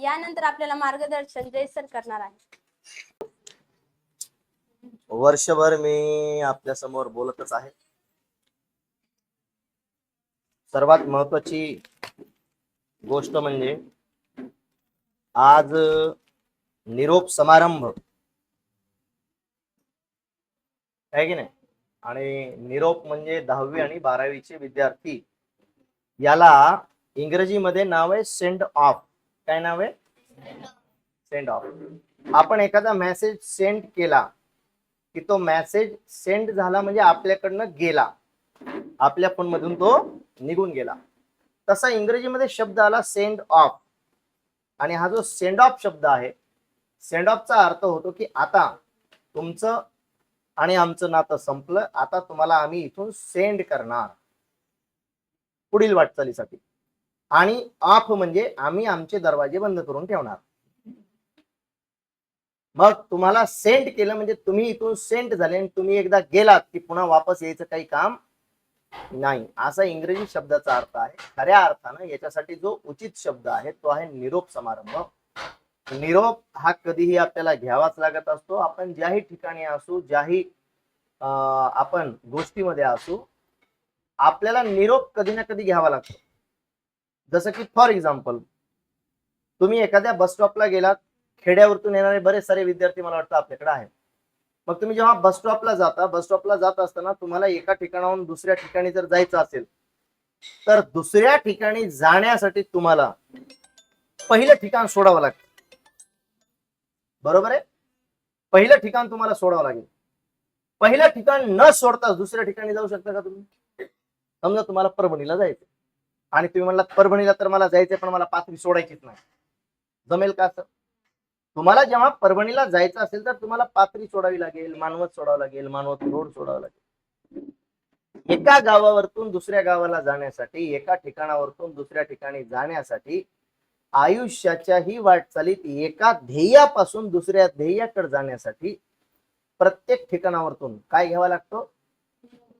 यानंतर आपल्याला मार्गदर्शन जय सर करणार आहे. वर्षभर मी आपल्या समोर बोलतच आहे. सर्वात महत्वाची गोष्ट म्हणजे आज निरोप समारंभ आहे की नाही. आणि निरोप म्हणजे 10वी आणि 12वीचे विद्यार्थी, याला इंग्रजीमध्ये नाव आहे सेंड ऑफ. काय नाव आहे? Send off. आपण एखादा मेसेज सेंड केला की तो मेसेज सेंड झाला म्हणजे आपल्याकडनं गेला, आपल्या फोन मधून तो निघून गेला. तसा इंग्रजीमध्ये शब्द आला सेंड ऑफ. आणि हा जो सेंड ऑफ शब्द आहे, सेंड ऑफचा अर्थ होतो की आता तुमचं आणि आमचं नातं संपलं, आता तुम्हाला आम्ही इथून सेंड करणार पुढील वाटचालीसाठी. आणि ऑफ म्हणजे आम्ही आमचे दरवाजे बंद करून ठेवणार. मग तुम्हाला सेंड केलं म्हणजे तुम्ही इथून सेंड झाले आणि तुम्ही एकदा गेलात की पुन्हा वापस यायचं काही काम नाही, असा इंग्रजी शब्दाचा अर्थ आहे. खऱ्या अर्थानं याच्यासाठी जो उचित शब्द आहे तो आहे निरोप समारंभ. निरोप हा कधीही आपल्याला घ्यावाच लागत असतो. आपण ज्याही ठिकाणी असू, ज्याही आपण गोष्टीमध्ये असू, आपल्याला निरोप कधी ना कधी घ्यावा लागतो. जसं की फॉर एक्झाम्पल, तुम्ही एखाद्या बस स्टॉपला गेलात, खेड्यावरतून येणारे बरेच सारे विद्यार्थी मला वाटतं आपल्याकडे आहेत. मग तुम्ही जेव्हा बस स्टॉपला जाता, बस स्टॉपला जात असताना तुम्हाला एका ठिकाणाहून दुसऱ्या ठिकाणी जर जायचं असेल तर दुसऱ्या ठिकाणी जाण्यासाठी तुम्हाला पहिलं ठिकाण सोडावं लागतं. बरोबर आहे? पहिलं ठिकाण तुम्हाला सोडावं लागेल. पहिलं ठिकाण न सोडता दुसऱ्या ठिकाणी जाऊ शकता का तुम्ही? समजा तुम्हाला परभणीला जायचं आणि तुम्ही म्हणलात परभणीला तर मला जायचंय पण मला पाथरी सोडायचीच नाही, जमेल का असं? तुम्हाला जेव्हा परभणीला जायचं असेल तर तुम्हाला पाथरी सोडावी लागेल, मानवत सोडावं लागेल, मानवत रोड सोडावं लागेल. एका गावावरतून दुसऱ्या गावाला जाण्यासाठी, एका ठिकाणावरतून दुसऱ्या ठिकाणी जाण्यासाठी आयुष्याच्याही वाटचालीत एका ध्येयापासून दुसऱ्या ध्येयाकडे जाण्यासाठी प्रत्येक ठिकाणावरतून काय घ्यावा लागतो?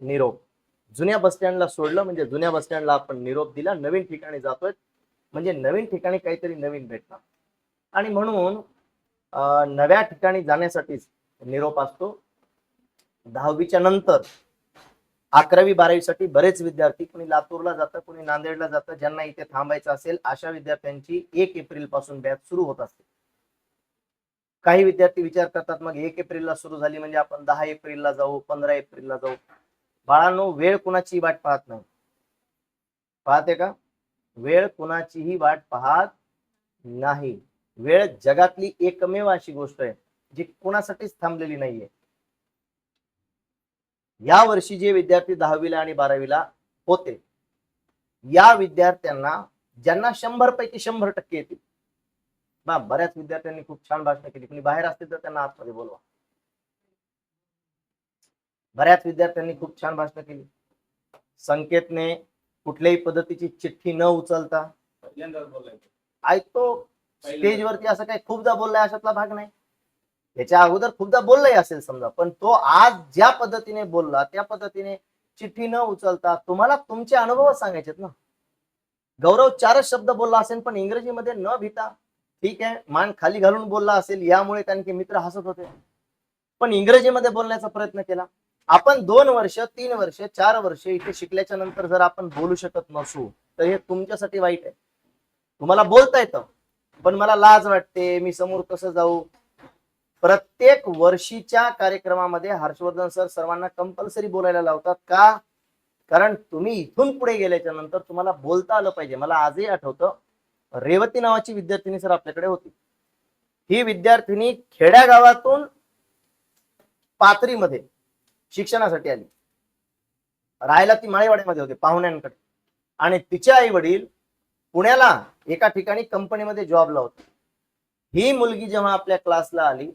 निरोप. जुन्या बस स्टँडला सोडलं म्हणजे जुन्या बस स्टँडला आपण निरोप दिला. नवीन ठिकाणी जातोय म्हणजे नवीन ठिकाणी काहीतरी नवीन भेटणार. आणि म्हणून नव्या ठिकाणी जाण्यासाठीच निरोप असतो. 10वीच्या नंतर 11वी 12वीसाठी बरेच विद्यार्थी, कोणी लातूरला जातं, कोणी नांदेडला जातं, ज्यांना इथे थांबायचं असेल अशा विद्यार्थ्यांची 1 एप्रिल पासून बॅच सुरू होत असते. काही विद्यार्थी विचार करतात मग 1 एप्रिलला सुरू झाली म्हणजे आपण 10 एप्रिलला जाऊ, 15 एप्रिलला जाऊ. बाळांनो, वेळ कुणाची वाट पाहत नाही. पाहते का? वेळ कुणाचीही वाट पाहत नाही. वेळ जगातली एकमेव अशी गोष्ट आहे जी कुणासाठीच थांबलेली नाहीये. या वर्षी जे विद्यार्थी 10वीला आणि 12वीला होते, या विद्यार्थ्यांना ज्यांना 100 पैकी 100% येतील, बऱ्याच विद्यार्थ्यांनी खूप छान भाषण केली. कोणी बाहेर असतील तर त्यांना आतमध्ये बोलवा. बऱ्याच विद्यार्थ्यांनी खूप छान भाषण केली. संकेतने कुठल्याही पद्धतीची चिठ्ठी न उचलता ऐकतो स्टेजवरती असं काही खूपदा बोललाय अशातला भाग नाही. याच्या अगोदर खूपदा बोललाय असेल समजा, पण तो आज ज्या पद्धतीने बोलला त्या पद्धतीने चिठ्ठी न उचलता तुम्हाला तुमचे अनुभव सांगायचेत ना. गौरव 4च शब्द बोलला असेल पण इंग्रजीमध्ये न भीता, ठीक आहे, मान खाली घालून बोलला असेल, यामुळे त्यांचे मित्र हसत होते, पण इंग्रजीमध्ये बोलण्याचा प्रयत्न केला. आपण 2 वर्ष 3 वर्ष 4 वर्ष इथे शिकल्याच्या नंतर जर आपण बोलू शकत नसू तर हे तुमच्यासाठी वाईट आहे. तुम्हाला बोलता येतं पण मला लाज वाटते, मी समोर कसं जाऊ. प्रत्येक वर्षीच्या कार्यक्रमामध्ये हर्षवर्धन सर सर्वांना कंपल्सरी बोलायला लावतात. का? कारण तुम्ही इथून पुढे गेल्याच्या नंतर तुम्हाला बोलता आलं पाहिजे. मला आजही आठवतं, रेवती नावाची विद्यार्थिनी सर आपल्याकडे होती. ही विद्यार्थिनी खेड्या गावातून पाथरीमध्ये शिक्षणासाठी आली. राहायला ती माळेवाड्यामध्ये होते पाहुण्यांकडे, आणि तिचे आई वडील पुण्याला एका ठिकाणी कंपनीमध्ये जॉबला होते. ही मुलगी जेव्हा आपल्या क्लासला आली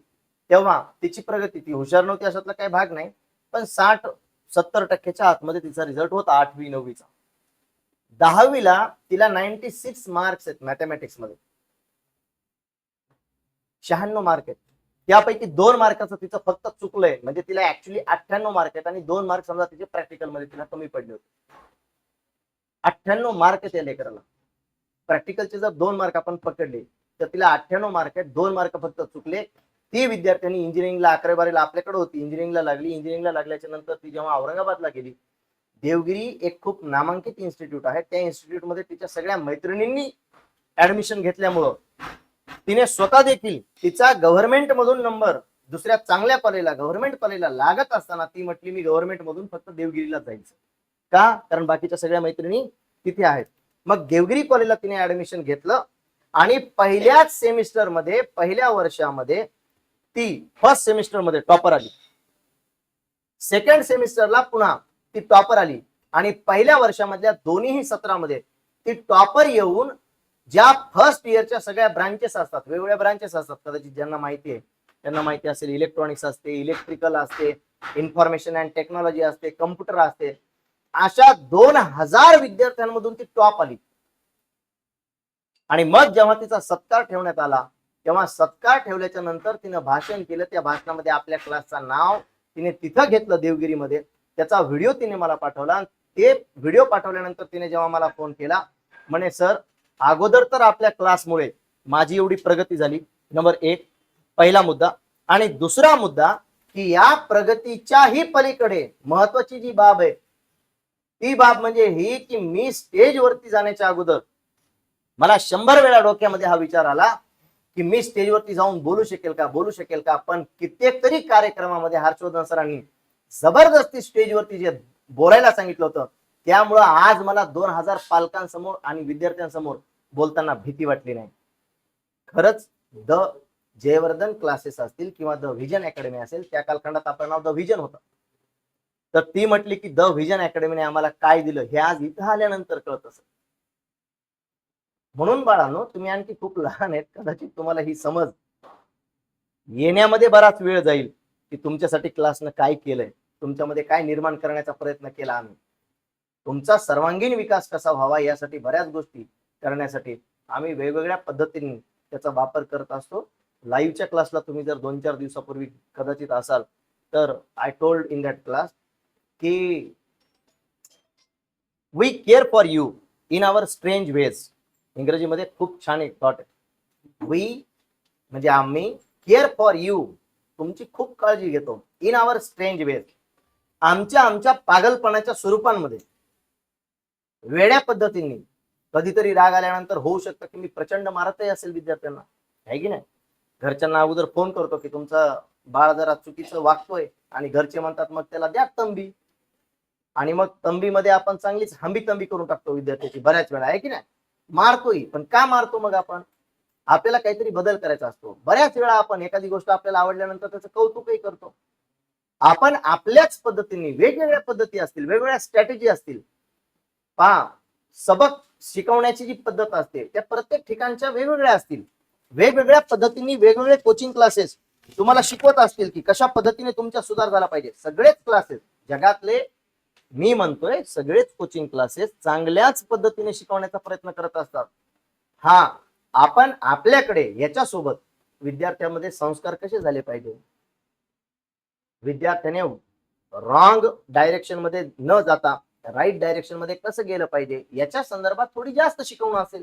तेव्हा तिची प्रगती, ती हुशार नव्हती अशातला काही भाग नाही, पण 60-70% आतमध्ये तिचा रिझल्ट होता 8वी 9वीचा. 10वीला तिला 96 मार्क्स आहेत मॅथमॅटिक्स मध्ये. 96 मार्क आहेत. त्यापैकी 2 मार्काचं तिचं फक्त चुकलंय, म्हणजे तिला ऍक्च्युली 98 मार्क आहेत आणि 2 मार्क समजा तिचे प्रॅक्टिकल मध्ये तिला कमी पडले होते. 98 मार्क त्या लेकराला. प्रॅक्टिकलचे जर 2 मार्क आपण पकडले तर तिला 98 मार्क आहेत, 2 मार्क फक्त चुकले. ती विद्यार्थ्यांनी इंजिनिअरिंगला 11वी-12वीला आपल्याकडे होती, इंजिनिअरिंगला लागली. इंजिनिअरिंगला लागल्याच्या नंतर ती जेव्हा औरंगाबादला गेली, देवगिरी एक खूप नामांकित इन्स्टिट्यूट आहे, त्या इन्स्टिट्यूटमध्ये तिच्या सगळ्या मैत्रिणींनी ऍडमिशन घेतल्यामुळं तिने स्वतः देखील तिचा गव्हर्नमेंट मधून नंबर दुसऱ्या चांगल्या कॉलेजला, गव्हर्नमेंट कॉलेजला लागत असताना ती म्हटली मी गव्हर्नमेंट मधून फक्त देवगिरीला जायचं. का? कारण बाकीच्या सगळ्या मैत्रिणी तिथे आहेत. मग देवगिरी कॉलेजला तिने ऍडमिशन घेतलं आणि पहिल्याच सेमिस्टर मध्ये, पहिल्या वर्षामध्ये ती फर्स्ट सेमिस्टर मध्ये टॉपर आली. सेकंड सेमिस्टरला पुन्हा ती टॉपर आली आणि पहिल्या वर्षामधल्या दोन्ही सत्रामध्ये ती टॉपर येऊन ज्या फर्स्ट इयरच्या सगळ्या ब्रांचेस असतात, वेगवेगळ्या ब्रांचेस असतात, कदाचित ज्यांना माहिती आहे त्यांना माहिती असेल, इलेक्ट्रॉनिक्स असते, इलेक्ट्रिकल असते, इन्फॉर्मेशन अँड टेक्नॉलॉजी असते, कम्प्युटर असते, अशा 2000 विद्यार्थ्यांमधून ती टॉप आली. आणि मग जेव्हा तिचा सत्कार ठेवण्यात आला, तेव्हा सत्कार ठेवल्याच्या नंतर तिनं भाषण केलं. त्या भाषणामध्ये आपल्या क्लासचं नाव तिने तिथं घेतलं देवगिरीमध्ये. त्याचा व्हिडिओ तिने मला पाठवला. ते व्हिडिओ पाठवल्यानंतर तिने जेव्हा मला फोन केला, म्हणे सर, अगोदर तर आपल्या क्लासमुळे माझी एवढी प्रगती झाली, नंबर 1 पहिला मुद्दा. आणि दुसरा मुद्दा की या प्रगतीच्याही पलीकडे महत्वाची जी बाब आहे ती बाब म्हणजे ही की मी स्टेजवरती जाण्याच्या अगोदर मला 100 वेळा डोक्यामध्ये हा विचार आला की मी स्टेजवरती जाऊन बोलू शकेल का. पण कित्येक तरी कार्यक्रमामध्ये हर्षवर्धन सरांनी जबरदस्ती स्टेजवरती जे बोलायला सांगितलं होतं, त्यामुळं आज मला 2000 पालकांसमोर आणि विद्यार्थ्यांसमोर बोलताना भीती वाटली नाही. खरंच द जयवर्धन क्लासेस असतील किंवा द व्हिजन अकॅडमी असेल, त्या कालखंडात आपलं नाव द व्हिजन होतं. तर ती म्हटली की द व्हिजन अकॅडमीने आम्हाला काय दिलं हे आज इथं आल्यानंतर कळत असत. म्हणून बाळांनो, तुम्ही आणखी खूप लहान आहेत, कदाचित तुम्हाला ही समज येण्यामध्ये बराच वेळ जाईल की तुमच्यासाठी क्लासनं काय केलंय, तुमच्यामध्ये काय निर्माण करण्याचा प्रयत्न केला आम्ही, तुमचा सर्वांगीण विकास कसा व्हावा यासाठी बऱ्याच गोष्टी करण्यासाठी आम्ही वेगवेगळ्या पद्धतीने त्याचा वापर करत असतो. लाईव्हच्या क्लासला तुम्ही जर 2-4 दिवसापूर्वी कदाचित असाल तर I told in that class की we care for you in our strange ways. इंग्रजीमध्ये खूप छान एक थॉट आहे. वी म्हणजे आम्ही, केअर फॉर यू तुमची खूप काळजी घेतो, इन आवर स्ट्रेंज वेज आमच्या पागलपणाच्या स्वरूपांमध्ये, वेड्या पद्धतीने. कधीतरी राग आल्यानंतर होऊ शकतं की मी प्रचंड मारतही असेल विद्यार्थ्यांना, आहे की नाही. घरच्यांना अगोदर फोन करतो की तुमचं बाळ जरा चुकीचं वागतोय आणि घरचे म्हणतात मग त्याला द्या तंबी, आणि मग तंबीमध्ये आपण चांगलीच हंबी करून टाकतो विद्यार्थ्याची बऱ्याच वेळा, आहे की नाही. मारतोय, पण का मारतो मग आपण, आपल्याला काहीतरी बदल करायचा असतो. बऱ्याच वेळा आपण एखादी गोष्ट आपल्याला आवडल्यानंतर त्याचं कौतुकही करतो. आपण आपल्याच पद्धतीने, वेगवेगळ्या पद्धती असतील, वेगवेगळ्या स्ट्रॅटेजी असतील, पहा सबक शिकवण्याची जी पद्धत असते त्या प्रत्येक ठिकाणच्या वेगवेगळ्या असतील. वेगवेगळ्या पद्धतीने वेगवेगळे कोचिंग क्लासेस तुम्हाला शिकवत असतील की कशा पद्धतीने तुमचा सुधार झाला पाहिजे. सगळेच क्लासेस जगातले, मी म्हणतोय सगळेच कोचिंग क्लासेस चांगल्याच पद्धतीने शिकवण्याचा प्रयत्न करत असतात. हा, आपण आपल्याकडे याच्यासोबत विद्यार्थ्यांमध्ये संस्कार कसे झाले पाहिजे, विद्यार्थ्याने रॉंग डायरेक्शन मध्ये न जाता राईट डायरेक्शन मध्ये कसं गेलं पाहिजे याच्या संदर्भात थोडी जास्त शिकवणं असेल.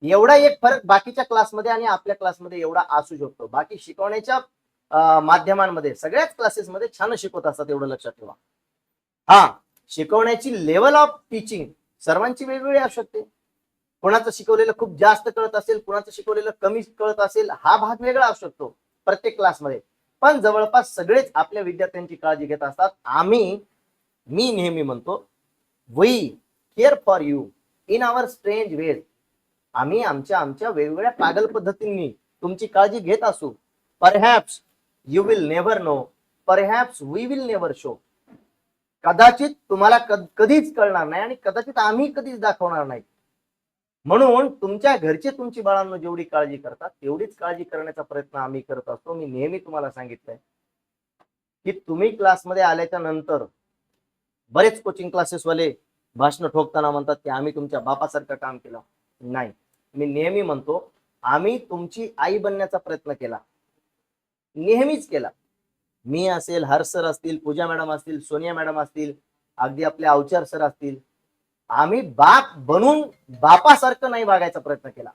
एवढा एक फरक बाकीच्या क्लासमध्ये आणि आपल्या क्लासमध्ये एवढा असू शकतो. बाकी शिकवण्याच्या माध्यमांमध्ये सगळ्याच क्लासेसमध्ये छान शिकवत असतात, एवढं लक्षात ठेवा. हा, शिकवण्याची लेवल ऑफ टीचिंग सर्वांची वेगवेगळी असू शकते. कोणाचं शिकवलेलं खूप जास्त कळत असेल, कोणाचं शिकवलेलं कमी कळत असेल, हा भाग वेगळा असू शकतो प्रत्येक क्लासमध्ये. पण जवळपास सगळेच आपल्या विद्यार्थ्यांची काळजी घेत असतात. मी नेहमी म्हणतो we care for you in our strange ways. आम्ही आमच्या वेगवेगळ्या पागल पद्धतींनी तुमची काळजी घेत असू. Perhaps you will never know, perhaps we will never show. कदाचित तुम्हाला कधीच कळणार नाही आणि कदाचित आम्ही कधीच दाखवणार नाही. म्हणून तुमच्या घरचे तुमची बाळांनो जेवढी काळजी करतात तेवढीच काळजी करण्याचा प्रयत्न आम्ही करत असतो. मी नेहमी तुम्हाला सांगितलंय की तुम्ही क्लासमध्ये आल्याच्या नंतर बरेच कोचिंग क्लासेसवाले भाषण ठोकताना म्हणतात की आम्ही तुमच्या बापासारखं काम केलं. नाही, मी नेहमी म्हणतो आम्ही तुमची आई बनण्याचा प्रयत्न केला, नेहमीच केला. मी असेल, हर सर असतील, पूजा मॅडम असतील, सोनिया मॅडम असतील, अगदी आपले अवचार सर असतील, आम्ही बाप बनून बापासारखं नाही वागायचा प्रयत्न केला.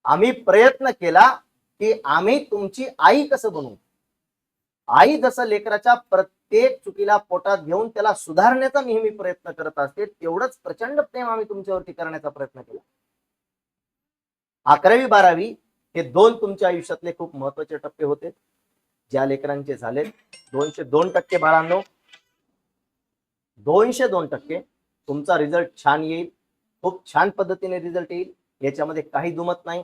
आम्ही प्रयत्न केला की आम्ही तुमची आई कसं बनवू. आई जसं लेकराच्या प्रत्येक चुकीला पोटात घेऊन त्याला सुधारण्याचा नेहमी प्रयत्न करत असते, तेवढंच प्रचंड प्रेम आम्ही तुमच्यावरती करण्याचा प्रयत्न केला. 11वी 12वी हे दोन तुमच्या आयुष्यातले खूप महत्वाचे टप्पे होते. ज्या लेकरांचे झाले 202% बाळांनो, 202% तुमचा रिझल्ट छान येईल, खूप छान पद्धतीने रिझल्ट येईल, याच्यामध्ये काही दुमत नाही.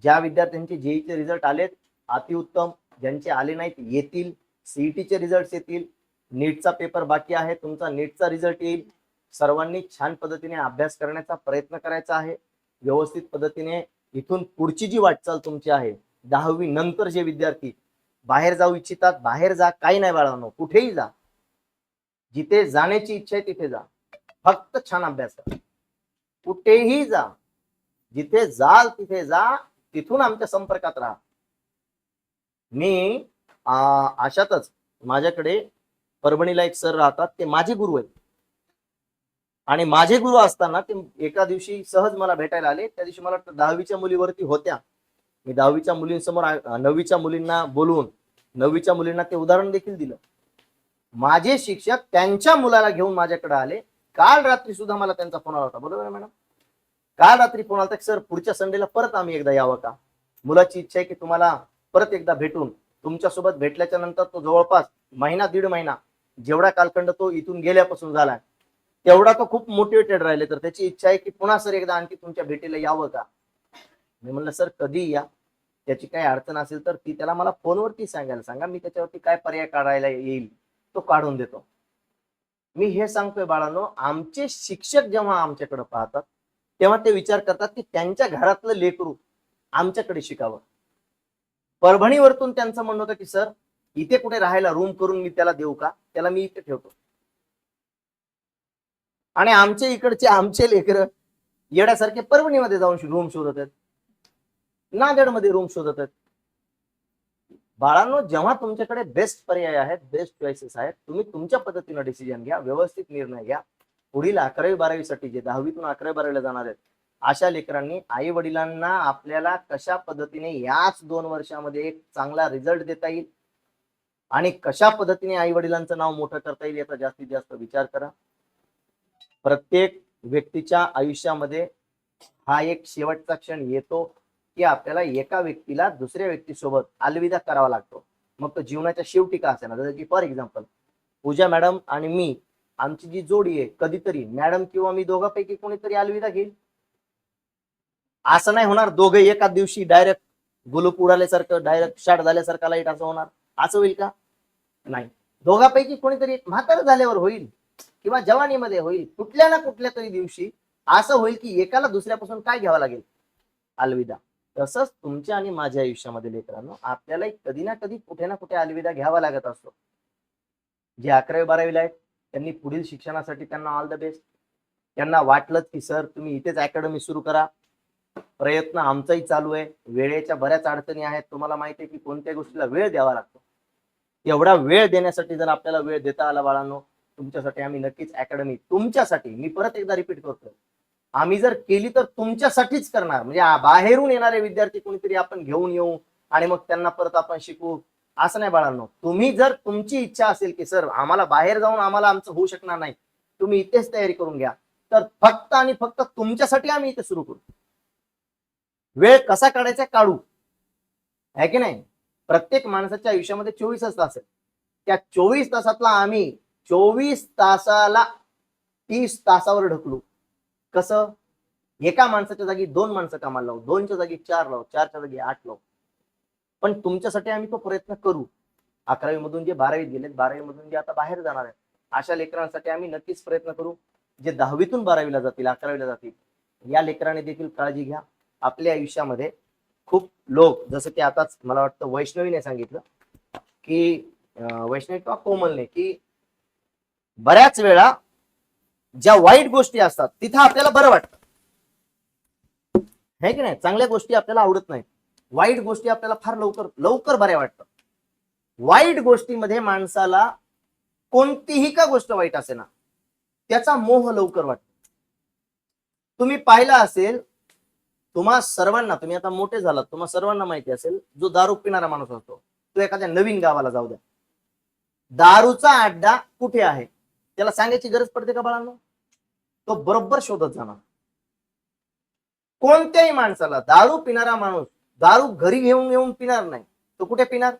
ज्या विद्यार्थ्यांचे जेईचे रिझल्ट आलेत अतिउत्तम, ज्यांचे आले नाहीत येतील, सीईटीचे रिझल्ट येतील, नीटचा पेपर बाकी आहे, तुमचा नीटचा रिझल्ट येईल. सर्वांनी छान पद्धतीने अभ्यास करण्याचा प्रयत्न करायचा आहे. व्यवस्थित पद्धतीने इथून पुढची जी वाटचाल तुमची आहे, 10वी नंतर जे विद्यार्थी बाहेर जाऊ इच्छितात बाहेर जा, काही नाही बाळांनो, कुठेही जा, जिथे जाण्याची इच्छा आहे तिथे जा, फक्त छान अभ्यास करा. कुठेही जा, जिथे जाल तिथे जा, तिथून आमच्या संपर्कात राहा. मी अशातच माझ्याकडे परभणीला एक सर राहतात, ते माझे गुरु आहेत. आणि माझे गुरु असताना ते एका दिवशी सहज मला भेटायला आले. त्या दिवशी मला 10वीच्या मुलीवरती होत्या. मी 10वीच्या मुलींसमोर 9वीच्या मुलींना बोलवून 9वीच्या मुलींना ते उदाहरण देखील दिलं. माझे शिक्षक त्यांच्या मुलाला घेऊन माझ्याकडे आले. काल रात्री सुद्धा मला त्यांचा फोन आला होता. बरोबर मॅडम, काल रात्री फोन आला होता, सर पुढच्या संडेला परत आम्ही एकदा यावं का, मुलाची इच्छा आहे की तुम्हाला परत एकदा भेटून, तुमच्यासोबत भेटल्याच्या नंतर तो जवळपास महिना दीड महिना जेवढा कालखंड तो इथून गेल्यापासून झाला तेवढा तो खूप मोटिवेटेड राहिले, तर त्याची इच्छा आहे की पुन्हा सर एकदा आणखी तुमच्या भेटीला यावं का. मी म्हणलं सर कधी या, त्याची काही अडचण असेल तर ती त्याला मला फोनवरती सांगायला सांगा, मी त्याच्यावरती काय पर्याय काढायला येईल तो काढून देतो. मी हे सांगतोय बाळांनो, आमचे शिक्षक जेव्हा आमच्याकडे पाहतात तेव्हा ते विचार करतात की त्यांच्या घरातलं लेकरू आमच्याकडे शिकावं. परभणीवरतून त्यांचं म्हणणं होतं की सर इथे कुठे राहायला रूम करून मी त्याला देऊ का, त्याला मी इथे ठेवतो. आणि आमच्या इकडचे आमचे लेकर येण्यासारखे परभणीमध्ये जाऊन रूम शोधत आहेत, नांदेडमध्ये रूम शोधत आहेत. बाळांनो, जेव्हा तुमच्याकडे बेस्ट पर्याय आहेत, बेस्ट चॉईसेस आहेत, तुम्ही तुमच्या पद्धतीने डिसिजन घ्या, व्यवस्थित निर्णय घ्या. पुढील 11वी 12वी साठी जे 10वीतून 11वी 12वीला जाणार आहेत अशा लेकरांनी आई वडिलांना आपल्याला कशा पद्धतीने याच 2 वर्षामध्ये एक चांगला रिझल्ट देता येईल आणि कशा पद्धतीने आई वडिलांचं नाव मोठं करता येईल याचा जास्तीत जास्त विचार करा. प्रत्येक व्यक्तीच्या आयुष्यामध्ये हा एक शेवटचा क्षण येतो की आपल्याला एका व्यक्तीला दुसऱ्या व्यक्तीसोबत अलविदा करावा लागतो, मग तो जीवनाच्या शेवटी का असेना. जसं की फॉर एक्झाम्पल पूजा मॅडम आणि मी, आमची जी जोडी आहे, कधीतरी मॅडम किंवा मी दोघांपैकी कोणीतरी अलविदा घेईल. असं नाही होणार दोघे एका दिवशी डायरेक्ट गुलूप उडाल्यासारखं, डायरेक्ट शाट झाल्यासारखं लाईट असं होणार, असं होईल का. नाही, दोघांपैकी कोणीतरी एक म्हातार झाल्यावर होईल किंवा जवानीमध्ये होईल, कुठल्या ना कुठल्या तरी दिवशी असं होईल की एकाला दुसऱ्यापासून काय घ्यावं लागेल, अलविदा. तसंच तुमच्या आणि माझ्या आयुष्यामध्ये लेकरांनो आपल्याला कधी ना कधी कुठे ना कुठे अलविदा घ्यावा लागत असतो. जे 11वी 12वीला आहेत त्यांनी पुढील शिक्षणासाठी त्यांना ऑल द बेस्ट. त्यांना वाटलं की सर तुम्ही इथेच अकॅडमी सुरू करा, प्रयत्न आमचाही चालू आहे. वेळेच्या बऱ्याच अडचणी आहेत, तुम्हाला माहिती आहे की कोणत्या गोष्टीला वेळ द्यावा लागतो. एवढा वेळ देण्यासाठी जर आपल्याला वेळ देता आला बाळांनो, तुमच्यासाठी आम्ही नक्कीच अकॅडमी, तुमच्यासाठी, मी परत एकदा रिपीट करतोय, आम्ही जर केली तर तुमच्यासाठीच करणार. म्हणजे बाहेरून येणारे विद्यार्थी कोणीतरी आपण घेऊन येऊ आणि मग त्यांना परत आपण शिकवू असं नाही बाळांनो. तुम्ही जर तुमची इच्छा असेल की सर आम्हाला बाहेर जाऊन आम्हाला आमचं होऊ शकणार नाही, तुम्ही इथेच तयारी करून घ्या, तर फक्त आणि फक्त तुमच्यासाठी आम्ही इथे सुरू करू. वेळ कसा काढायचा काढू, आहे की नाही. प्रत्येक माणसाच्या आयुष्यामध्ये 24 तास आहेत, त्या 24 तासातला आम्ही 24 तासाला 30 तासावर ढकलू. कसं, एका माणसाच्या जागी 2 माणसं कामाला लावू, 2च्या जागी 4 लावू, 4च्या जागी 8 लावू, पण तुमच्यासाठी आम्ही तो प्रयत्न करू. 11वी मधून जे 12वीत गेलेत, 12वी मधून जे आता बाहेर जाणार आहेत अशा लेकरांसाठी आम्ही नक्कीच प्रयत्न करू. जे 10वीतून 12वीला जातील, 11वीला जातील, या लेकरांनी देखील काळजी घ्या. आपल्या आयुष्यामध्ये खूप लोक, जसं की आताच मला वाटतं वैष्णवीने सांगितलं की वैष्णवी किंवा कोमलने, की बऱ्याच वेळा ज्या वाईट गोष्टी असतात तिथं आपल्याला बरं वाटतं, है की नाही. चांगल्या गोष्टी आपल्याला आवडत नाहीत, वाईट गोष्टी आपल्याला फार लवकर लवकर बऱ्या वाटतात. वाईट गोष्टीमध्ये माणसाला कोणतीही का गोष्ट वाईट असे ना त्याचा मोह लवकर वाटतो. तुम्ही पाहिलं असेल तुम्हा सर्वांना, तुम्ही आता मोठे झालात, तुम्हा सर्वांना माहिती असेल, जो दारू पिणारा माणूस असतो तो एखाद्या नवीन गावाला जाऊ द्या, दारूचा अड्डा कुठे आहे त्याला सांगायची गरज पडते का बाळांनो? तो बरोबर शोधत जाणार. कोणत्याही माणसाला दारू पिणारा माणूस दारू घरी घेऊन येऊन पिणार नाही, तो कुठे पिणार?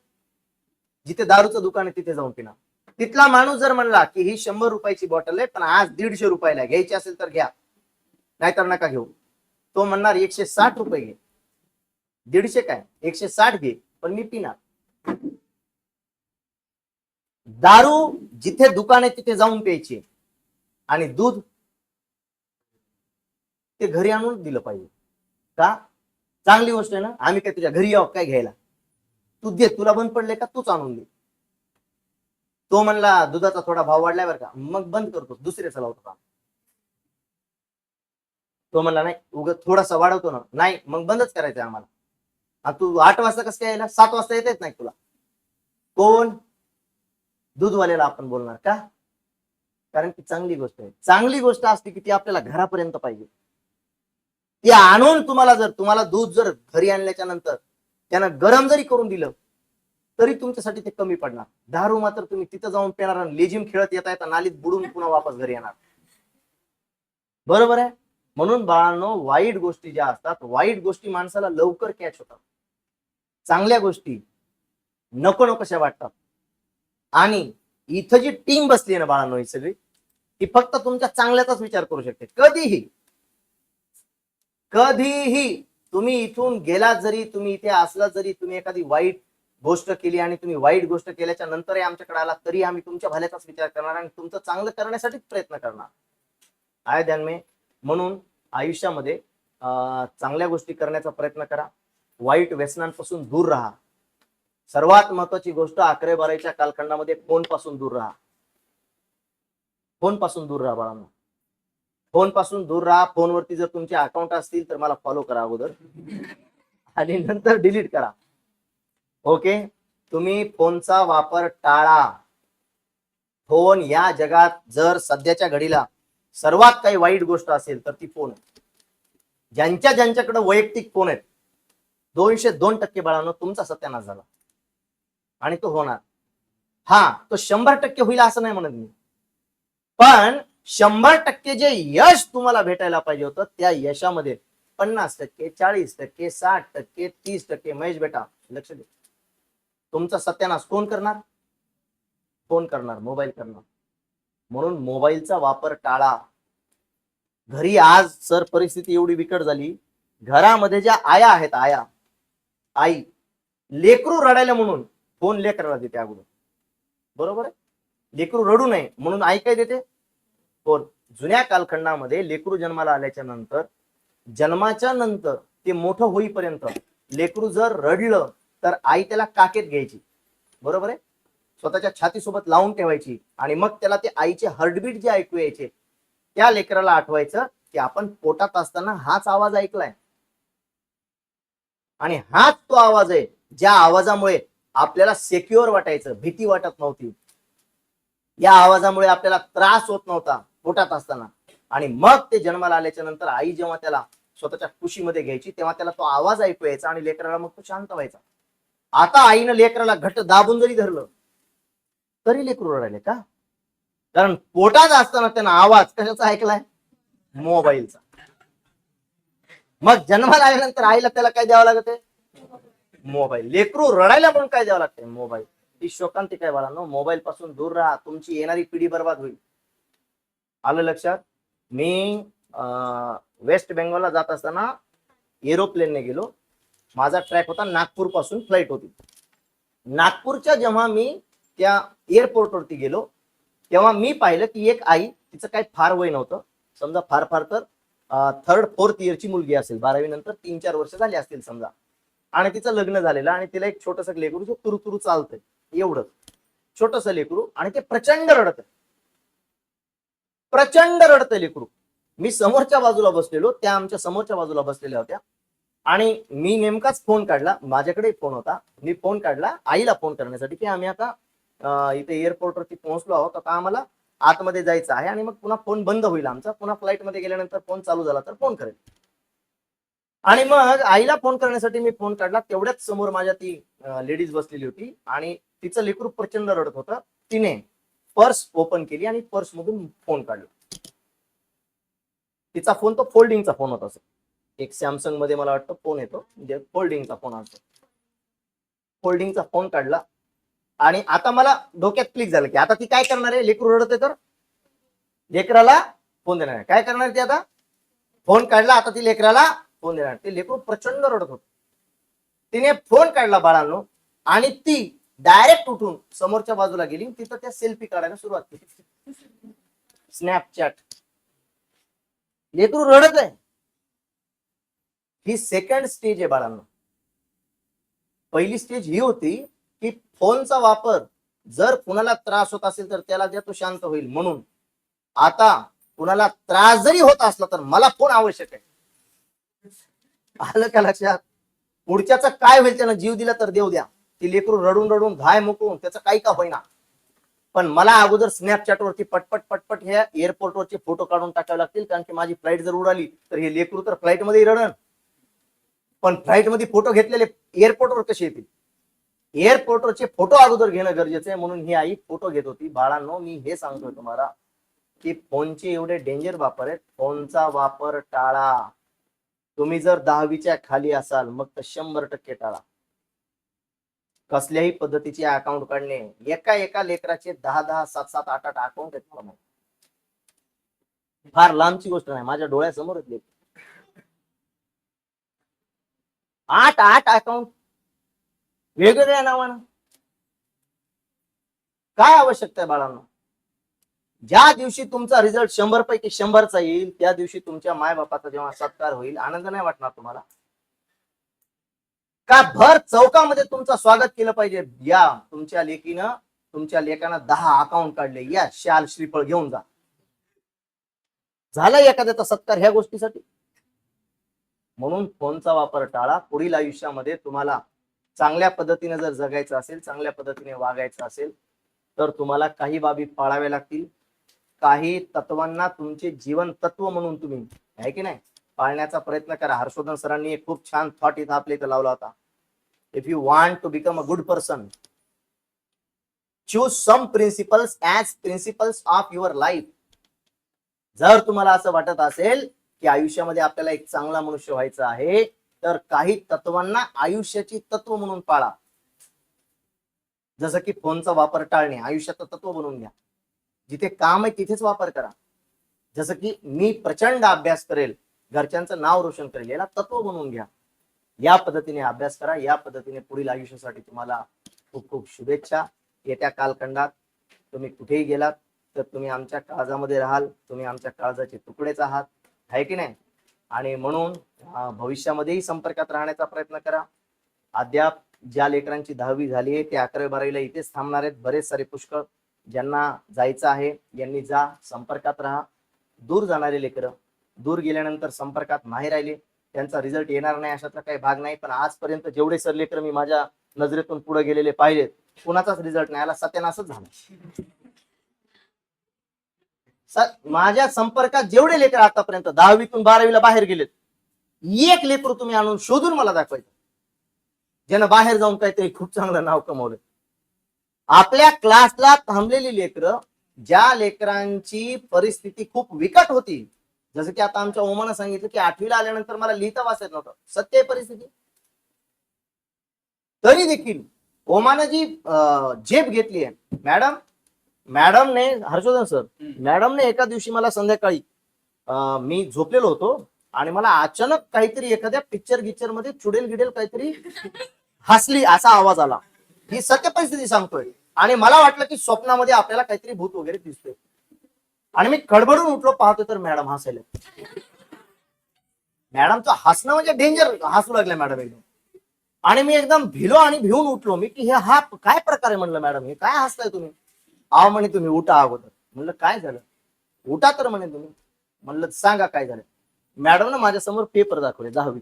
जिथे दारूचं दुकान आहे तिथे जाऊन पिणार. तिथला माणूस जर म्हणला की ही 100 रुपयाची बॉटल आहे पण आज 150 रुपयाला, घ्यायची असेल तर घ्या नाहीतर नका घेऊ, तो म्हणणार 160 रुपये घे. 150 काय 160 घे पण मी पिणार. दारू जिथे दुकान आहे तिथे जाऊन प्यायची आणि दूध ते घरी आणून दिलं पाहिजे का? चांगली गोष्ट आहे ना. आम्ही काय तुझ्या घरी यावं काय घ्यायला? तू दे, तुला बंद पडले का तूच आणून दे. तो म्हणला दुधाचा थोडा भाव वाढलाय बरं का, मग बंद करतो, दुसऱ्याचा लावतो का? तो म्हणला नाही उगत थोडासा वाढवतो ना, नाही मग बंदच करायचंय आम्हाला. तू 8 वाजता कसं काय यायला, 7 वाजता येत नाही तुला? कोण? दूधवाल्याला आपण बोलणार का? कारण ती चांगली गोष्ट आहे. चांगली गोष्ट असते की ती आपल्याला घरापर्यंत पाहिजे. ती आणून तुम्हाला दूध जर घरी आणल्याच्या नंतर त्यानं गरम जरी करून दिलं तरी तुमच्यासाठी ते कमी पडणार. दारू मात्र तुम्ही तिथं जाऊन पिणार आणि लेझिम खेळत येता नालीत बुडून पुन्हा वापस घरी येणार. बरोबर आहे. म्हणून बाळांनो, वाईट गोष्टी ज्या असतात, वाईट गोष्टी माणसाला लवकर कॅच होतात. चांगल्या गोष्टी नको नकोशा वाटतात. आणि इथं जी टीम बसली ना बाळांनो, ही सगळी ती फक्त तुमच्या चांगल्याचाच विचार करू शकते. कधीही कधीही तुम्ही इथून गेलात जरी, तुम्ही इथे असला जरी, तुम्ही एखादी वाईट गोष्ट केली आणि तुम्ही वाईट गोष्ट केल्याच्या नंतरही आमच्याकडे आला तरी आम्ही तुमच्या भल्याचाच विचार करणार आणि तुमचं चांगलं करण्यासाठीच प्रयत्न करणार आहे ध्यान में. म्हणून आयुष्यामध्ये चांगल्या गोष्टी करण्याचा प्रयत्न करा. वाईट व्यसनांपासून दूर राहा. सर्वात महत्वाची गोष्ट 11-12च्या कालखंडामध्ये फोन पासून दूर राहा. फोन पासून दूर राहा बाळांनो. फोन पासून दूर राहा. फोनवरती जर तुमचे अकाउंट असतील तर मला फॉलो करा अगोदर आणि नंतर डिलीट करा. ओके. तुम्ही फोनचा वापर टाळा. फोन या जगात जर सध्याच्या घडीला सर्वात काही वाईट गोष्ट असेल तर ती फोन आहे. ज्यांच्याकडे वैयक्तिक फोन आहेत 202% बाळांनो तुमचा सत्यानाश झाला आणि तो होणार. हा, तो 100% होईल असं नाही म्हणत मी, पण 100% जे यश तुम्हाला भेटायला पाहिजे होतं त्या यशामध्ये 50%, 40%, 60%, 30% महेश बेटा लक्ष दे, तुमचा सत्यानाश कोण करणार? फोन करणार, मोबाईल करणार. म्हणून मोबाईलचा वापर टाळा. घरी आज सर परिस्थिती एवढी बिकट झाली, घरामध्ये ज्या आया आहेत, आई लेकरू रडायला म्हणून फोन लेकराला देते अगोदर. बरोबर आहे. लेकरू रडू नये म्हणून आई काय देते? फोन. जुन्या कालखंडामध्ये लेकरू जन्माला आल्याच्या नंतर, जन्माच्या नंतर ते मोठं होईपर्यंत लेकरू जर रडलं तर आई त्याला काकेत घ्यायची. बरोबर आहे. स्वतःच्या छातीसोबत लावून ठेवायची आणि मग त्याला ते आईचे हार्टबीट जे ऐकू यायचे त्या लेकराला आठवायचं की आपण पोटात असताना हाच आवाज ऐकलाय आणि हाच तो आवाज आहे ज्या आवाजामुळे आपल्याला सेक्युअर वाटायचं, भीती वाटत नव्हती. या आवाजामुळे आपल्याला त्रास होत नव्हता पोटात असताना. आणि मग ते जन्माला आल्याच्या नंतर आई जेव्हा त्याला स्वतःच्या कुशीमध्ये घ्यायची तेव्हा त्याला तो आवाज ऐकू यायचा आणि लेकराला मग तो शांत व्हायचा. आता आईनं लेकराला घट्ट दाबून जरी धरलं तरी लेकरू रडायले का? कारण पोटात असताना त्यानं आवाज कशाचा ऐकलाय? मोबाईलचा. मग जन्माला आल्यानंतर आईला त्याला काय द्यावं लागत आहे? मोबाईल. लेकरू रडायला म्हणून काय द्यावं लागतंय? मोबाईल. ही शोकांती काय बाळांनो, मोबाईल पासून दूर राहा. तुमची येणारी पिढी बर्बाद होईल. आलं लक्षात? मी वेस्ट बेंगॉलला जात असताना एरोप्लेनने गेलो. माझा ट्रॅक होता नागपूर पासून, फ्लाईट होती. नागपूरच्या जेव्हा मी त्या एअरपोर्टवरती गेलो तेव्हा मी पाहिलं की एक आई, तिचं काही फार वय नव्हतं, समजा फार फार तर 3rd-4th इयरची मुलगी असेल, 12वी नंतर 3-4 वर्ष झाली असतील समजा, आणि तिचं लग्न झालेलं आणि तिला एक छोटस लेकरू जो तुरु चालतंय एवढंच छोटस लेकरू आणि ते प्रचंड रडत, प्रचंड रडतं लेकरू. मी समोरच्या बाजूला बसलेलो, त्या आमच्या समोरच्या बाजूला बसलेल्या होत्या आणि मी नेमकाच फोन काढला, माझ्याकडे फोन होता, मी फोन काढला आईला फोन करण्यासाठी की आम्ही आता इथे एअरपोर्टवरती पोहोचलो आहोत, आता आम्हाला आतमध्ये जायचं आहे आणि मग पुन्हा फोन बंद होईल आमचा, पुन्हा फ्लाईट मध्ये गेल्यानंतर फोन चालू झाला तर फोन करेल. आणि मग आईला फोन करण्यासाठी मी फोन काढला. तेवढ्याच समोर माझ्या ती लेडीज बसलेली होती आणि तिचं लेकरू प्रचंड रडत होतं. तिने पर्स ओपन केली आणि पर्स मधून फोन काढला. तिचा फोन तो फोल्डिंगचा फोन होता. एक सॅमसंग मध्ये मला वाटतं फोन येतो, म्हणजे फोल्डिंगचा फोन असतो. फोल्डिंगचा फोन काढला आणि आता मला डोक्यात क्लिक झालं की आता ती काय करणार आहे. लेकरू रडत आहे तर लेकराला फोन देणार आहे. काय करणार ती आता. फोन काढला, आता ती लेकराला फोन देणार. ते लेकरू प्रचंड रडत होत. तिने फोन काढला बाळांनो आणि ती डायरेक्ट उठून समोरच्या बाजूला गेली. तिथं त्या सेल्फी काढायला सुरुवात केली. स्नॅपचॅट. लेकरू रडत आहे. ही सेकंड स्टेज आहे बाळांनो. पहिली स्टेज ही होती की फोनचा वापर जर कुणाला त्रास होत असेल तर त्याला द्या, तो शांत होईल म्हणून. आता कुणाला त्रास जरी होत असला तर मला फोन आवश्यक आहे. आलं का लक्षात. पुढच्याचा काय होईल, त्यानं जीव दिला तर देऊ द्या. ती लेकरू रडून रडून घाय मुकून त्याचं काही का होईना, पण मला अगोदर स्नॅपचॅट वरती पटपट पटपट हे एअरपोर्ट वरचे फोटो काढून टाकावे लागतील. कारण की माझी फ्लाईट जर उडाली तर हे लेकरू तर फ्लाईट मध्ये रडण. पण फ्लाईट मध्ये फोटो घेतलेले एअरपोर्टवर कसे येतील. एअरपोर्टवरचे फोटो अगोदर घेणं गरजेचं आहे. म्हणून ही आई फोटो घेत होती. बाळांनो मी हे सांगतोय तुम्हाला की फोनचे एवढे डेंजर वापर आहेत. फोनचा वापर टाळा. तुम्ही जर 10वीच्या खाली असाल मग तर 100% टाळा. कसल्याही पद्धतीचे अकाउंट काढणे. एका लेकराचे 10 7 8 अकाउंट आहेत. फार लांबची गोष्ट नाही, माझ्या डोळ्यासमोर येते. 8 अकाउंट वेगवेगळ्या नावानं. काय आवश्यकता आहे बाळांनो. ज्या दिवशी तुमचा रिझल्ट 100 पैकी 100चा येईल त्या दिवशी तुमच्या मायबापाचा जेव्हा सत्कार होईल, आनंद नाही वाटणार तुम्हाला का. भर चौकामध्ये तुमचं स्वागत केलं पाहिजे. या तुमच्या लेकीनं तुमच्या लेकानं 10 अकाउंट काढले, या शाल श्रीफळ घेऊन जा. झाला एखाद्याचा सत्कार ह्या गोष्टीसाठी. म्हणून फोनचा वापर टाळा. पुढील आयुष्यामध्ये तुम्हाला चांगल्या पद्धतीने जर जगायचं असेल, चांगल्या पद्धतीने वागायचं असेल तर तुम्हाला काही बाबी पाळाव्या लागतील. काही तत्वांना तुमचे जीवन तत्व म्हणून तुम्ही आहे की नाही पाळण्याचा प्रयत्न करा. हर्षवर्धन सरांनी एक खूप छान थॉट इथं आपल्या इथं लावला होता. If you want to become a good person, choose some principles as principles of your life. जर तुम्हाला असं वाटत असेल की आयुष्यामध्ये आपल्याला एक चांगला मनुष्य व्हायचं आहे तर काही तत्वांना आयुष्याची तत्व म्हणून पाळा. जसं की फोनचा वापर टाळणे आयुष्याचं तत्व बनवून घ्या. जिथे काम आहे तिथेच वापर करा. जसं की मी प्रचंड अभ्यास करेल, घरच्यांचं नाव रोशन करेल, याला तत्व बनवून घ्या. या पद्धतीने अभ्यास करा. या पद्धतीने पुढील आयुष्यासाठी तुम्हाला खूप खूप शुभेच्छा. येत्या कालखंडात तुम्ही कुठेही गेलात तर तुम्ही आमच्या काळजामध्ये राहाल. तुम्ही आमच्या काळजाचे तुकडेच आहात, आहे की नाही. आणि म्हणून भविष्यामध्येही संपर्कात राहण्याचा प्रयत्न करा. अद्याप ज्या लेकरांची 10वी झाली आहे ते 11वी 12वीला इथेच थांबणार आहेत. बरेच सारे पुष्कळ ज्यांना जायचं आहे यांनी जा, संपर्कात राहा. दूर जाणारे लेकरं दूर गेल्यानंतर संपर्कात नाही राहिले त्यांचा रिझल्ट येणार नाही अशातला काही भाग नाही. पण आजपर्यंत जेवढे सर लेकरं मी माझ्या नजरेतून पुढे गेलेले पाहिजेत कुणाचाच रिझल्ट नाही आला. सत्यानाशच झाला. माझ्या संपर्कात जेवढे लेकर आतापर्यंत 10वीतून 12वीला बाहेर गेलेत, एक लेकर तुम्ही आणून शोधून मला दाखवायचं ज्यानं बाहेर जाऊन काहीतरी खूप चांगलं नाव कमवलं. आपल्या क्लासला थांबलेली लेकरं, ज्या लेकरांची परिस्थिती खूप विकट होती, जसं की आता आमच्या ओमानं सांगितलं की 8वीला आल्यानंतर मला लिहिता वाचत नव्हतं, सत्य परिस्थिती, तरी देखील ओमानं जी झेप घेतली आहे. मॅडमने हर्षवर्धन सर मॅडमने एका दिवशी मला संध्याकाळी मी झोपलेलो होतो आणि मला अचानक काहीतरी एखाद्या पिक्चर मध्ये चुडेल गिडेल काहीतरी हसली असा आवाज आला. ही सत्य परिस्थिती सांगतोय. आणि मला वाटलं की स्वप्नामध्ये आपल्याला काहीतरी भूत वगैरे दिसतोय आणि मी खडबडून उठलो, पाहतो तर मॅडम हसायला. मॅडमचं हसणं म्हणजे डेंजर, हसू लागल्या मॅडम एकदम. आणि मी एकदम भिलो आणि भिवून उठलो मी की हा काय प्रकार आहे म्हणलं. मॅडम हे काय हसताय तुम्ही. आव म्हणे तुम्ही उठा अगोदर. म्हणलं काय झालं. उठा तर म्हणे तुम्ही. म्हणलं सांगा काय झालं. मॅडमनं माझ्यासमोर पेपर दाखवले 10वी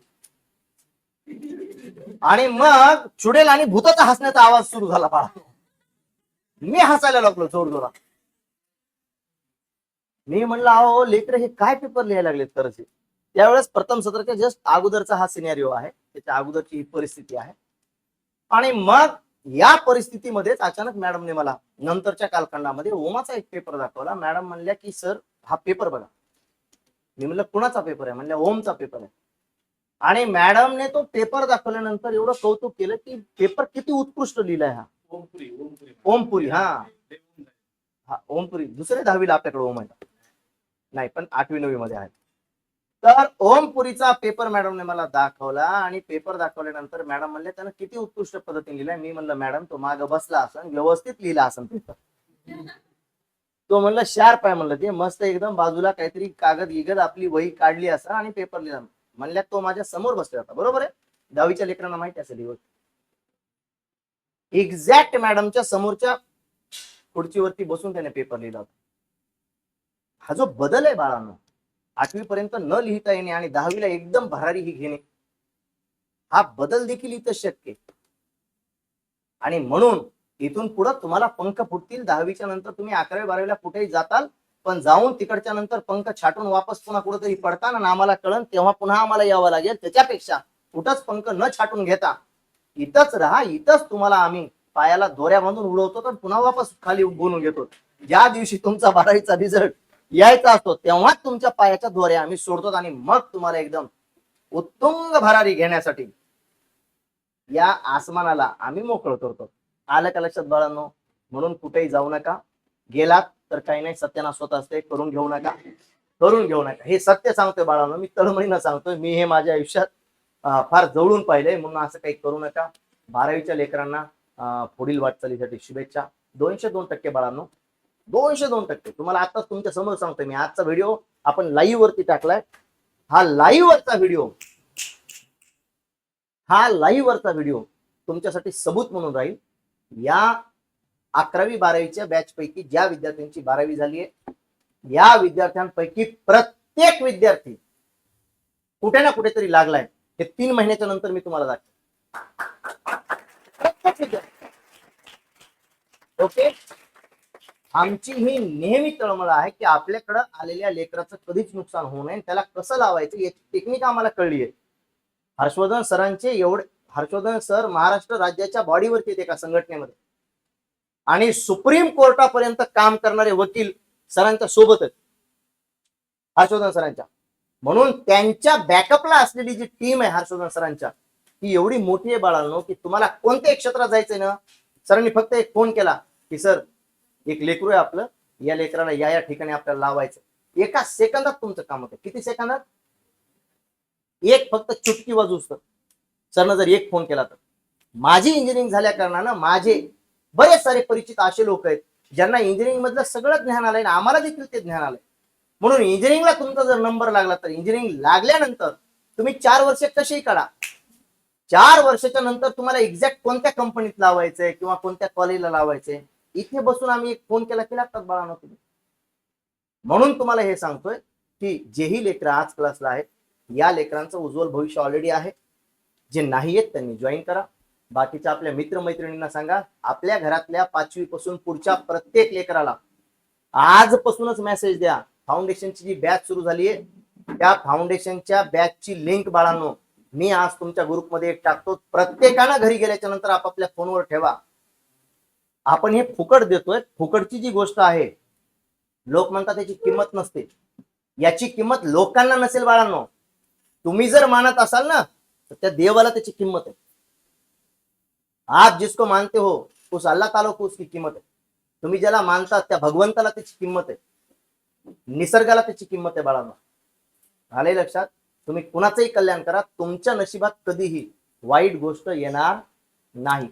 आणि मग चुडेल आणि भूताचा हसण्याचा आवाज सुरू झाला. बाळा मी हसायला लागलो जोर जोरात. मी म्हणलं अहो लेकर हे काय पेपर लिहायला लागलेत खरंच. त्यावेळेस प्रथम सत्राच्या जस्ट अगोदरचा हा सिनेरिओ आहे, त्याच्या अगोदरची ही परिस्थिती आहे. आणि मग या परिस्थितीमध्येच अचानक मॅडमने मला नंतरच्या कालखंडामध्ये ओमाचा एक पेपर दाखवला. मॅडम म्हणल्या की सर हा पेपर बघा. मी म्हणलं कुणाचा पेपर आहे? म्हणल्या ओमचा पेपर आहे. आणि मॅडमने तो पेपर दाखवल्यानंतर एवढं कौतुक केलं की पेपर किती उत्कृष्ट लिहिलाय हा. ओमपुरी. हा ओमपुरी दुसरे 10वीला आपल्याकडे ओम आहे नाही, पण 8वी 9वी मध्ये आहे. तर ओमपुरीचा पेपर मॅडमने मला दाखवला आणि पेपर दाखवल्यानंतर मॅडम म्हणले त्यानं किती उत्कृष्ट पद्धतीने लिहिलाय. मी म्हणलं मॅडम तो माग बसला असन, व्यवस्थित लिहिला असन पेपर. तो म्हणलं शार्प आहे. म्हणलं ते मस्त एकदम बाजूला काहीतरी कागद गिगद आपली वही काढली असं आणि पेपर लिहिला. म्हणल्या तो माझ्या समोर बसला होता. बरोबर आहे, 10वीच्या लेकरांना माहिती असेल ही गोष्ट. एक्झॅक्ट मॅडमच्या समोरच्या खुर्चीवरती बसून त्याने पेपर लिहिला होता. हा जो बदल आहे बाळांनो, 8वी पर्यंत न लिहिता येणे आणि 10वीला एकदम भरारी ही घेणे, हा बदल देखील इथं शक्य आहे. आणि म्हणून इथून पुढे तुम्हाला पंख फुटतील. 10वीच्या नंतर तुम्ही 11वी 12वीला कुठेही जाताल, पण जाऊन तिकडच्या नंतर पंख छाटून वापस पुन्हा कुठेतरी पडताना आणि आम्हाला कळन तेव्हा पुन्हा आम्हाला यावं लागेल. त्याच्यापेक्षा कुठंच पंख न छाटून घेता इथंच राहा. इथंच तुम्हाला आम्ही पायाला दोऱ्या बांधून उडवतो तर पुन्हा वापस खाली बोलून घेतो. ज्या दिवशी तुमचा 12वीचा रिझल्ट यायचा असतो तेव्हा तुमच्या पायाच्या दोऱ्या आम्ही सोडतो आणि मग तुम्हाला एकदम उत्तुंग भरारी घेण्यासाठी या आसमानाला आम्ही मोकळं करतो. आलं का लक्षात बाळांनो? म्हणून कुठेही जाऊ नका. गेलात तर काही नाही, सत्यानाश स्वतः असते. करून घेऊ नका, करून घेऊ नका. हे सत्य सांगतोय बाळांनो, मी तळमळीनं सांगतोय. मी हे माझ्या आयुष्यात फार जवळून पाहिलंय. म्हणून असं काही करू नका. 12वीच्या लेकरांना पुढील वाटचालीसाठी शुभेच्छा. 202% बाळांनो, 202%. तुम्हाला आताच तुमच्या समोर सांगतोय मी. आजचा व्हिडिओ आपण लाईव्ह वरती टाकलाय. हा लाईव्ह वरचा व्हिडिओ तुमच्यासाठी सबूत म्हणून राहील. या 11वी 12वीच्या बॅच पैकी ज्या विद्यार्थ्यांची 12वी झाली आहे, या विद्यार्थ्यांपैकी प्रत्येक विद्यार्थी कुठे ना कुठेतरी लागलाय. हे 3 महिन्याच्या नंतर मी तुम्हाला दाखवतो. प्रत्येक विद्यार्थी. ओके, आमची ही नेहमी तळमळ आहे की आपल्याकडे आलेल्या लेकराचं कधीच नुकसान होऊ नये. त्याला कसं लावायचं याची टेक्निक आम्हाला कळली आहे. हर्षवर्धन सर महाराष्ट्र राज्याच्या बॉडीवरती येते एका संघटनेमध्ये आणि सुप्रीम कोर्टापर्यंत काम करणारे वकील सरांच्या सोबत आहेत, हर्षवर्धन सरांच्या. म्हणून त्यांच्या बॅकअपला असलेली जी टीम आहे हर्षवर्धन सरांच्या, ती एवढी मोठी आहे बाळांनो की तुम्हाला कोणत्याही क्षेत्रात जायचंय ना, सरांनी फक्त एक फोन केला की सर एक लेकरू आहे आपलं, या लेकराला या ठिकाणी आपल्याला लावायचं. एका सेकंदात तुमचं काम होतं. किती सेकंदात? एक फक्त चुटकी वाजूस तर सरनं जर एक फोन केला तर. माझी इंजिनिअरिंग झाल्या कारणानं माझे बरेच सारे परिचित असे लोक आहेत ज्यांना इंजिनिअरिंग मधलं सगळं ज्ञान आलंय, आम्हाला देखील ते ज्ञान आलंय. म्हणून इंजिनिअरिंगला तुमचा जर नंबर लागला तर इंजिनिअरिंग लागल्यानंतर तुम्ही 4 वर्ष कशीही काढा. 4 वर्षाच्या नंतर तुम्हाला एक्झॅक्ट कोणत्या कंपनीत लावायचंय किंवा कोणत्या कॉलेजला लावायचंय, इथे बसून आम्ही एक फोन केला की लागतात बाळांनो तुम्ही. म्हणून तुम्हाला हे सांगतोय की जेही लेकर आज क्लासला आहेत, या लेकरांचं उज्ज्वल भविष्य ऑलरेडी आहे. जे नाही आहेत त्यांनी जॉईन करा. बाकीच्या आपल्या मित्रमैत्रिणींना सांगा. आपल्या घरातल्या 5वी पासून पुढच्या प्रत्येक लेकराला आजपासूनच मेसेज द्या. फाउंडेशनची जी बॅच सुरू झाली आहे, त्या फाउंडेशनच्या बॅचची लिंक बाळांनो मी आज तुमच्या ग्रुपमध्ये एक टाकतो. प्रत्येकानं घरी गेल्याच्या नंतर आपापल्या फोनवर ठेवा. आपण हे फुकट देतोय. फुकटची जी गोष्ट आहे, लोक म्हणतात त्याची किंमत नसते. याची किंमत लोकांना नसेल बाळांनो. तुम्ही जर मानत असाल ना तर त्या देवाला त्याची किंमत आहे. आप जिसको मानते हो उस अल्लाह ताला को उसकी किंमत आहे. तुम्ही ज्याला मानतात त्या भगवंताला त्याची किंमत आहे, निसर्गाला त्याची किंमत आहे बाळांनो. आले लक्षात? तुम्ही कुणाचंही कल्याण करा, तुमच्या नशिबात कधीही वाईट गोष्ट येणार नाही.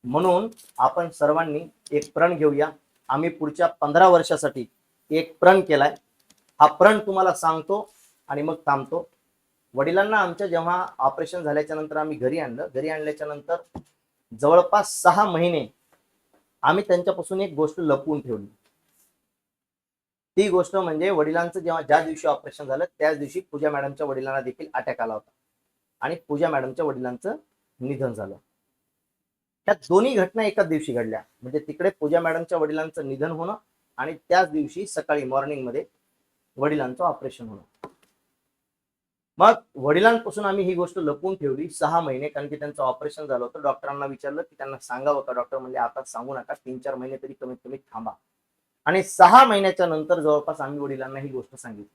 म्हणून आपण सर्वांनी एक प्रण घेऊया. आम्ही पुढच्या 15 वर्षासाठी एक प्रण केलाय. हा प्रण तुम्हाला सांगतो आणि मग थांबतो. वडिलांना आमच्या जेव्हा ऑपरेशन झाल्याच्या नंतर आम्ही घरी आणलं. घरी आणल्याच्या नंतर जवळपास 6 महिने आम्ही त्यांच्यापासून एक गोष्ट लपवून ठेवली. ती गोष्ट म्हणजे वडिलांचं जेव्हा ज्या दिवशी ऑपरेशन झालं त्याच दिवशी पूजा मॅडमच्या वडिलांना देखील अटॅक आला होता आणि पूजा मॅडमच्या वडिलांचं निधन झालं. त्या दोन्ही घटना एकाच दिवशी घडल्या. म्हणजे तिकडे पूजा मॅडमच्या वडिलांचं निधन होणं आणि त्याच दिवशी सकाळी मॉर्निंग मध्ये वडिलांचं ऑपरेशन होणं. मग वडिलांपासून आम्ही ही गोष्ट लपवून ठेवली 6 महिने, कारण की त्यांचं ऑपरेशन झालं होतं. डॉक्टरांना विचारलं की त्यांना सांगावं का. डॉक्टर म्हणले आता सांगू नका, 3-4 महिने तरी कमीत कमी थांबा. आणि 6 महिन्याच्या नंतर जवळपास आम्ही वडिलांना ही गोष्ट सांगितली.